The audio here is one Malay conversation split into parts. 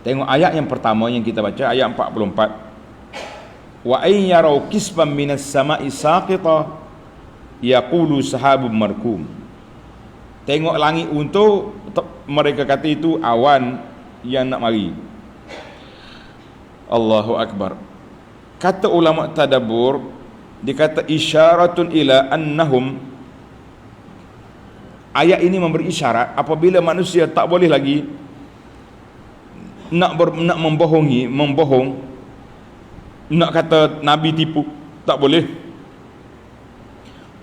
Tengok ayat yang pertama yang kita baca, ayat 44. Wa ay yarau kisfan minas sama'i saqita yaqulu sahabun markum. Tengok langit untuk mereka kata itu awan yang nak mari. Allahu akbar. Kata ulama tadabbur, dikata isyaratun ila annahum, ayat ini memberi isyarat apabila manusia tak boleh lagi nak membohong, nak kata nabi tipu, tak boleh.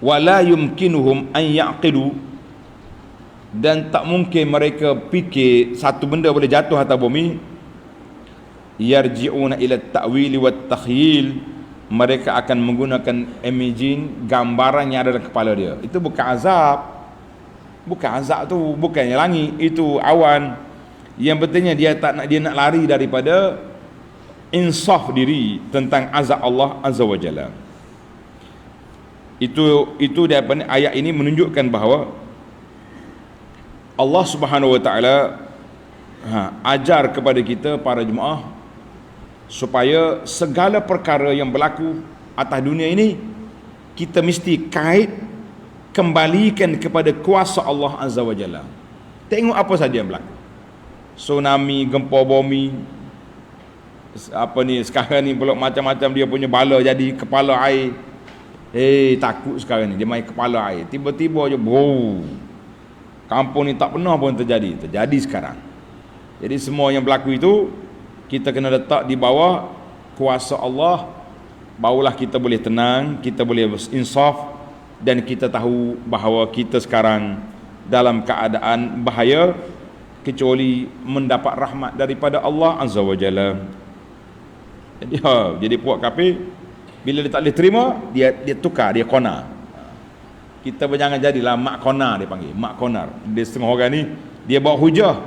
Wala yumkinuhum an yaqilu, dan tak mungkin mereka fikir satu benda boleh jatuh atas bumi. Yarji'una ila ta'wili wat takhyil, mereka akan menggunakan imagine, gambaran yang ada dalam kepala dia. Itu bukan azab. Bukan azab tu, bukannya langit, itu awan. Yang pentingnya dia nak lari daripada insaf diri tentang azab Allah Azza wa Jalla. Itu daripada ayat ini menunjukkan bahawa Allah Subhanahu wa taala ajar kepada kita para jemaah supaya segala perkara yang berlaku atas dunia ini kita mesti kembalikan kepada kuasa Allah Azza wa Jalla. Tengok apa saja yang berlaku. Tsunami, gempa bumi, sekarang ni pula macam-macam dia punya bala jadi kepala air. Takut sekarang ni dia main kepala air. Tiba-tiba je bro. Kampung ni tak pernah pun terjadi sekarang. Jadi semua yang berlaku itu kita kena letak di bawah kuasa Allah, barulah kita boleh tenang, kita boleh insaf, dan kita tahu bahawa kita sekarang dalam keadaan bahaya kecuali mendapat rahmat daripada Allah Azza wa Jalla. Jadi puak kafir bila dia tak boleh terima, dia tukar, dia konar. Kita jangan jadilah mak konar, dia panggil mak konar. Dia setengah orang ni dia bawa hujah,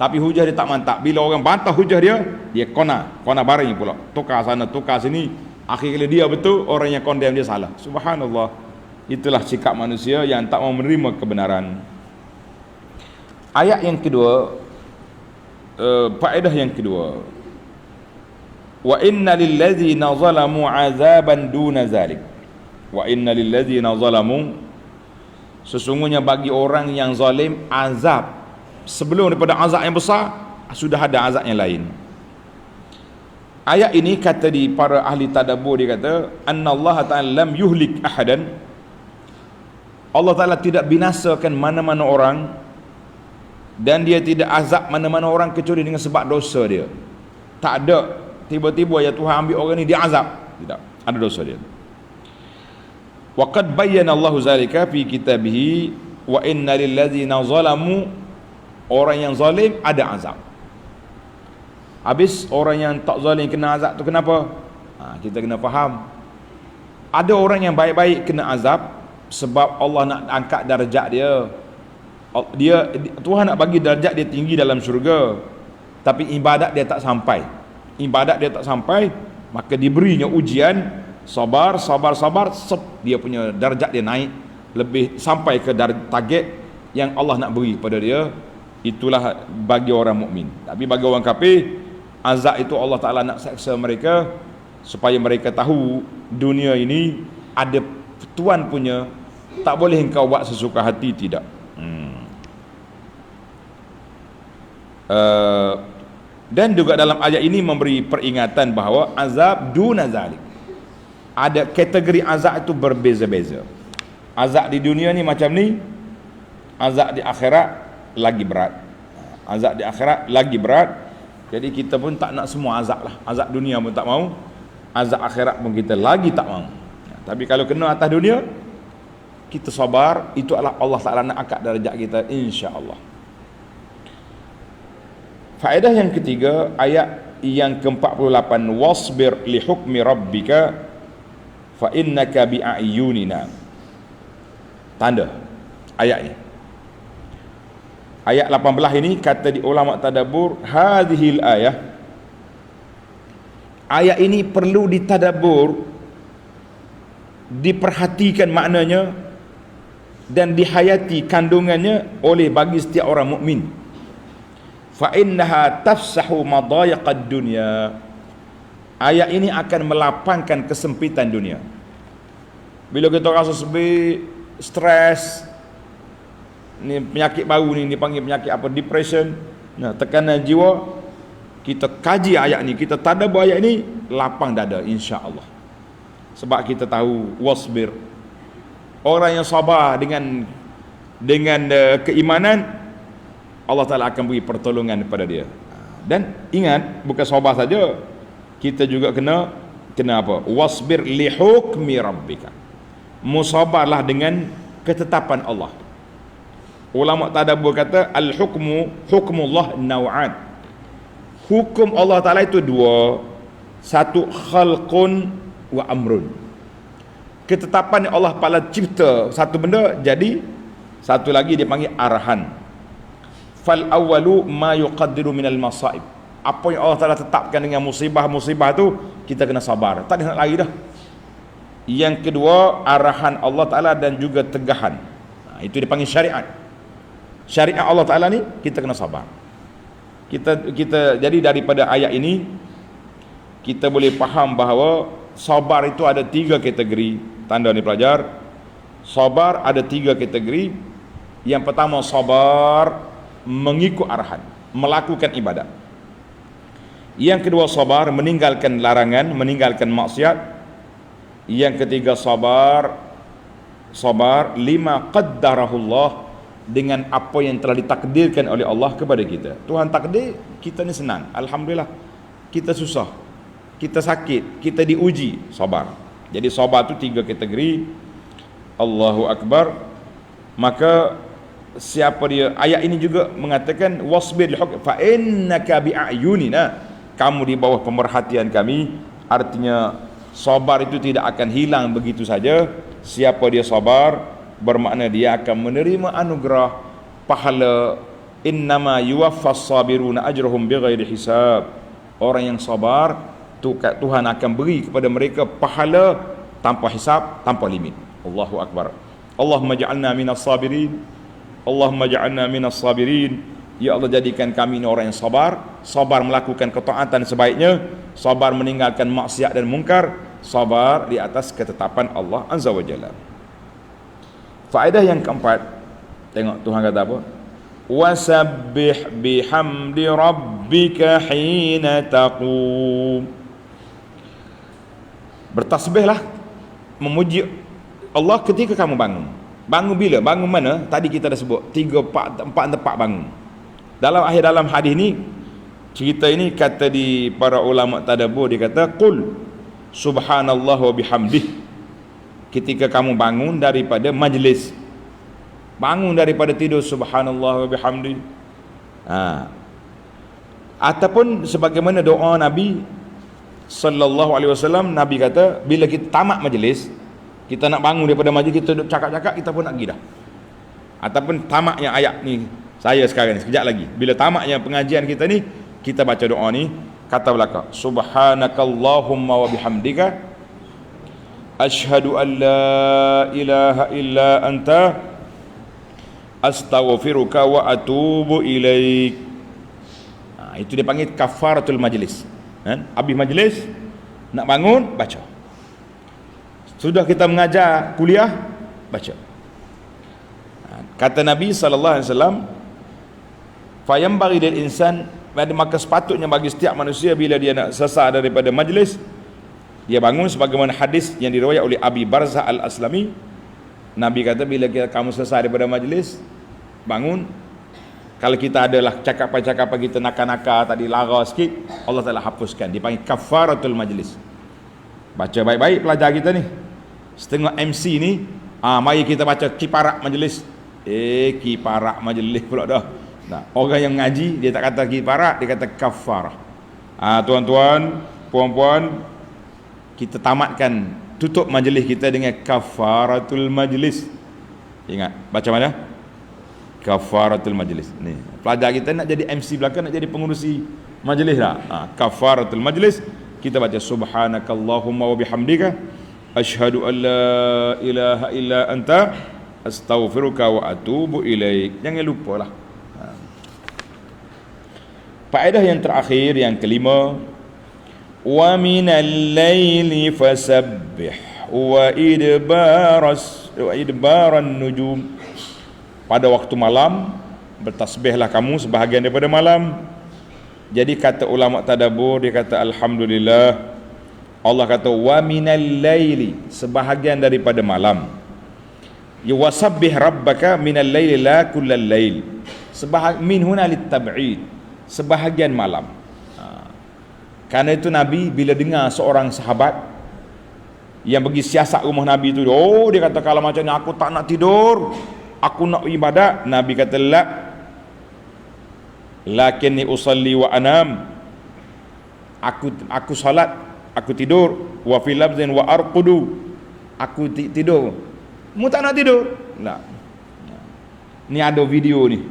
tapi hujah dia tak mantap. Bila orang bantah hujah dia konar baring pula, tukar sana tukar sini. Akhirnya dia betul, orang yang condemn dia salah. Subhanallah. Itulah sikap manusia yang tak mau menerima kebenaran. Ayat yang kedua, faedah yang kedua, wa inna lillazina zalamu azaban duna zalik. Wa inna lillazina zalamu, sesungguhnya bagi orang yang zalim azab sebelum daripada azab yang besar, sudah ada azab yang lain. Ayat ini kata di para ahli tadabbur, dia kata annallaha ta'ala lam yuhlik ahadan, Allah Ta'ala tidak binasakan mana-mana orang, dan dia tidak azab mana-mana orang kecuali dengan sebab dosa dia. Tak ada tiba-tiba ya Tuhan ambil orang ni dia azab, tidak, ada dosa dia. Wa qad bayyana Allahu zalika fi kitabih wa inna lil ladzina zalamu, orang yang zalim ada azab. Habis orang yang tak zalim kena azab tu kenapa? Kita kena faham. Ada orang yang baik-baik kena azab sebab Allah nak angkat darjat dia. Tuhan nak bagi darjat dia tinggi dalam syurga, tapi ibadat dia tak sampai. Maka diberinya ujian, sabar, dia punya darjat dia naik lebih sampai ke target yang Allah nak beri pada dia. Itulah bagi orang mukmin. Tapi bagi orang kafir, azab itu Allah Ta'ala nak seksa mereka supaya mereka tahu dunia ini ada Tuhan punya, tak boleh engkau buat sesuka hati, tidak. Dan juga dalam ayat ini memberi peringatan bahawa azab duna zalik, ada kategori azab itu berbeza-beza. Azab di dunia ni macam ni, azab di akhirat lagi berat. Jadi kita pun tak nak semua azab lah. Azab dunia pun tak mau, azab akhirat pun kita lagi tak mau. Tapi kalau kena atas dunia, kita sabar, itu adalah Allah Ta'ala nak angkat darjat kita, insya-Allah. Faedah yang ketiga, ayat yang ke-48, wasbir li hukmi rabbika fa innaka bi a'yunina. Tanda ayat ini. Ayat 18 ini kata di ulama tadabbur, hadhil ayah, ayat ini perlu ditadabbur, diperhatikan maknanya dan dihayati kandungannya oleh bagi setiap orang mukmin. fa innaha tafsahu madayaqad dunya. Ayat ini akan melapangkan kesempitan dunia. Bila kita rasa sedih, stres, ni penyakit baru ni dipanggil penyakit apa, depression, nah, tekanan jiwa, kita kaji ayat ni, kita tadabbur ayat ni, lapang dada insya-Allah. Sebab kita tahu wasbir, orang yang sabar dengan keimanan, Allah Taala akan beri pertolongan kepada dia. Dan ingat, bukan sabar saja, kita juga kena apa? Wasbir li hukmi rabbika. Musabarlah dengan ketetapan Allah. Ulama tadabbur kata al-hukmu hukmullah naw'an. Hukum Allah Taala itu dua. Satu khalqun wa amrun. Ketetapan Allah Taala cipta satu benda jadi, satu lagi dia panggil arahan. Fal awwalu ma yuqaddiru minal masaib. Apa yang Allah Taala tetapkan dengan musibah-musibah tu, kita kena sabar, tak ada nak lari dah. Yang kedua, arahan Allah Taala dan juga tegahan. Itu dipanggil syariat. Syariat Allah Taala ni kita kena sabar. Kita jadi daripada ayat ini kita boleh faham bahawa sabar itu ada 3 kategori. Tanda ni pelajar, sabar ada 3 kategori. Yang pertama, sabar mengikut arahan, melakukan ibadat. Yang kedua, sabar meninggalkan larangan, meninggalkan maksiat. Yang ketiga, sabar lima qaddarahullah, dengan apa yang telah ditakdirkan oleh Allah kepada kita. Tuhan takdir kita ni senang, alhamdulillah. Kita susah, kita sakit, kita diuji, sabar. Jadi sabar tu 3 kategori. Allahu Akbar. Maka siapa dia, ayat ini juga mengatakan wasbir li hukm fa innaka bi'ayunina, kamu di bawah pemerhatian kami. Artinya sabar itu tidak akan hilang begitu saja. Siapa dia sabar, bermakna dia akan menerima anugerah pahala. Innama yuwaffas sabiruna ajrahum bighairi hisab. Orang yang sabar, Tuhan akan beri kepada mereka pahala tanpa hisab, tanpa limit. Allahu Akbar. Allahumma ja'alna minas sabirin. Allahumma ja'alna minas sabirin. Ya Allah, jadikan kami ini orang yang sabar, sabar melakukan ketaatan sebaiknya, sabar meninggalkan maksiat dan mungkar, sabar di atas ketetapan Allah Azza wa Jalla. Faedah yang keempat, tengok Tuhan kata apa? Wasabbih bihamdi rabbika hina taqum. Bertasbihlah, memuji Allah ketika kamu bangun. Bangun bila? Bangun mana? Tadi kita dah sebut 4 tempat bangun. Dalam hadis ni, cerita ini kata di para ulama tadabbur, dia kata qul subhanallah wa bihamdih. Ketika kamu bangun daripada majlis, bangun daripada tidur, subhanallah wa bihamdih. Ataupun sebagaimana doa Nabi sallallahu alaihi wasallam, Nabi kata bila kita tamat majlis, kita nak bangun daripada majlis, kita duduk cakap-cakap, kita pun nak pergi dah. Ataupun tamatnya ayat ni, saya sekarang ni, sekejap lagi, bila tamatnya pengajian kita ni, kita baca doa ni, kata belakang subhanakallahumma wa bihamdika asyhadu an la ilaha illa anta astaghfiruka wa atubu ilaik. Itu dia panggil kafaratul majlis. Habis majlis nak bangun, baca. Sudah kita mengajar kuliah, baca. Kata Nabi sallallahu alaihi wasallam, fayambaghi lil insan, maka sepatutnya bagi setiap manusia bila dia nak selesai daripada majlis, dia bangun sebagaimana hadis yang diriwayat oleh Abi Barzah Al-Aslami. Nabi kata bila kamu selesai daripada majlis, bangun. Kalau kita adalah cakapan-cakapan kita nakal-nakal tadi, lara sikit, Allah Ta'ala hapuskan. Dipanggil kafaratul majlis. Baca baik-baik pelajar kita ni. Setengah MC ni, mari kita baca kiparak majlis. Kiparak majlis pula dah. Nah, orang yang ngaji, dia tak kata kiparak, dia kata kafarah. Tuan-tuan, puan-puan, kita tamatkan, tutup majlis kita dengan kafaratul majlis. Ingat, baca mana? Kafaratul majlis. Ni, pelajar kita nak jadi MC belakang, nak jadi pengurusi majlis dah. Kafaratul majlis, kita baca subhanakallahumma wa bihamdika asyhadu an la ilaha illa anta astaghfiruka wa atubu ilaik. Jangan lupalah. Faedah yang terakhir, yang kelima, wa minal laili fasabbih wa idbaran nujum. Pada waktu malam bertasbihlah kamu sebahagian daripada malam. Jadi kata ulama tadabbur, dia kata alhamdulillah, Allah kata wa minal laili, sebahagian daripada malam. Wasabbih rabbaka minal laili la kullal lail. Min huna litab'id, sebahagian malam. Karena itu Nabi bila dengar seorang sahabat yang pergi siasat rumah Nabi itu, dia kata kalau macam ni aku tak nak tidur, aku nak ibadat. Nabi kata la, lakinni usalli wa anam, aku salat, aku tidur, wa fil labzin wa arqudu, aku tidur. Mu tak nak tidur? Tak. Ni ada video ni,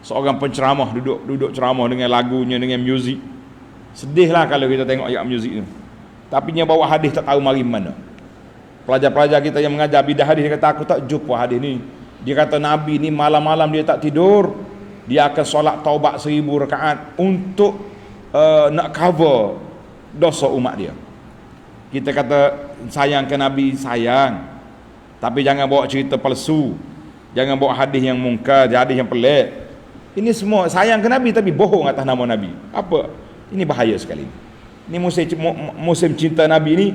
seorang penceramah duduk ceramah dengan lagunya, dengan muzik. Sedihlah kalau kita tengok ayat muzik tu. Tapi dia bawa hadis tak tahu mari mana. Pelajar-pelajar kita yang mengajar bidah hadis, dia kata aku tak jumpa hadis ni. Dia kata Nabi ni malam-malam dia tak tidur, dia akan solat taubat 1000 rakaat untuk nak cover dosa umat dia. Kita kata sayang ke Nabi, sayang, tapi jangan bawa cerita palsu, jangan bawa hadis yang mungkar, hadis yang pelik. Ini semua sayang ke Nabi tapi bohong atas nama Nabi. Apa? Ini bahaya sekali. Ini musim cinta Nabi ni,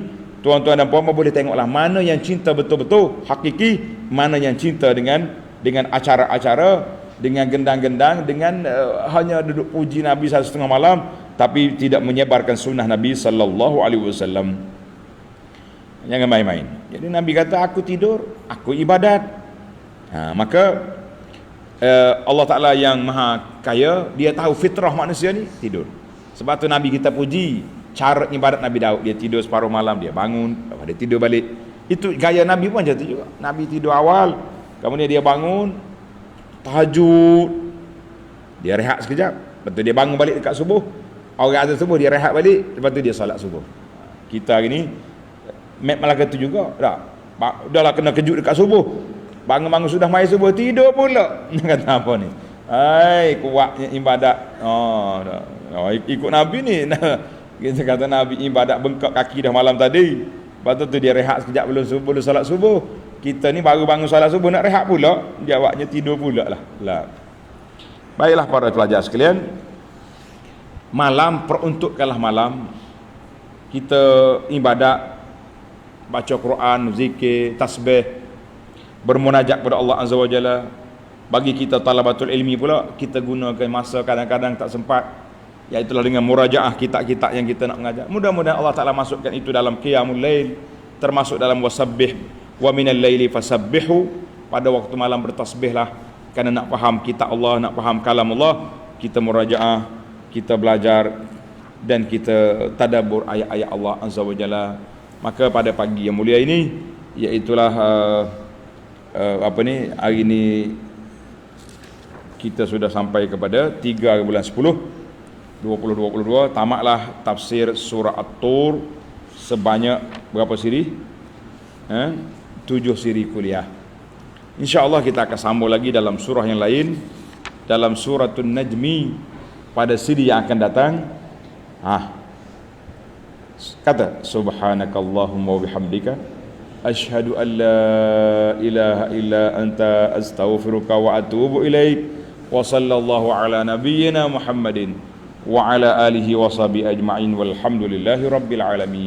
tuan-tuan dan puan boleh tengoklah mana yang cinta betul-betul hakiki, mana yang cinta dengan acara-acara, dengan gendang-gendang, dengan hanya duduk puji Nabi 1/2 malam tapi tidak menyebarkan sunnah Nabi sallallahu alaihi wasallam. Jangan main-main. Jadi Nabi kata aku tidur, aku ibadat. Maka Allah Ta'ala yang maha kaya, dia tahu fitrah manusia ni tidur. Sebab tu Nabi kita puji cara ibadat Nabi Daud. Dia tidur separuh malam, dia bangun, dia tidur balik. Itu gaya Nabi pun macam tu juga. Nabi tidur awal, kemudian dia bangun tahajud, dia rehat sekejap, lepas tu dia bangun balik dekat subuh. Orang azan subuh dia rehat balik, lepas tu dia solat subuh. Kita hari ni malah kata juga dah lah kena kejut dekat subuh, bangun-bangun sudah mai subuh tidur pula. Kata apa ni? Kuatnya ibadat. Ikut Nabi ni. Kita kata Nabi ibadat bengkak kaki dah malam tadi, lepas tu dia rehat sekejap belum solat subuh. Kita ni baru bangun solat subuh nak rehat pula, jawabnya tidur pula lah. Baiklah para pelajar sekalian, malam peruntukkanlah malam kita ibadat, baca Quran, zikir, tasbih, bermunajat kepada Allah Azza wa Jalla. Bagi kita talabatul ilmi pula, kita gunakan masa kadang-kadang tak sempat, iaitulah dengan murajaah kitab-kitab yang kita nak mengajar. Mudah-mudahan Allah Ta'ala masukkan itu dalam qiyamul lail, termasuk dalam wasabbih wa minal laili fasabbihu. Pada waktu malam bertasbihlah, kerana nak faham kitab Allah, nak faham kalam Allah, kita murajaah, kita belajar dan kita tadabbur ayat-ayat Allah Azza wa Jalla. Maka pada pagi yang mulia ini, iaitulah hari ini kita sudah sampai kepada 3 bulan 10 2022, tamatlah tafsir surah At-Tur sebanyak berapa siri? 7 siri kuliah. InsyaAllah kita akan sambung lagi dalam surah yang lain, dalam suratul Najmi pada siri yang akan datang. Kata subhanakallahumma wa bihamdika asyhadu an la ilaha illa anta astaghfiruka wa atubu ilaik. Wa sallallahu ala nabiyyina Muhammadin wa ala alihi wa sahbihi ajma'in walhamdulillahi rabbil alamin.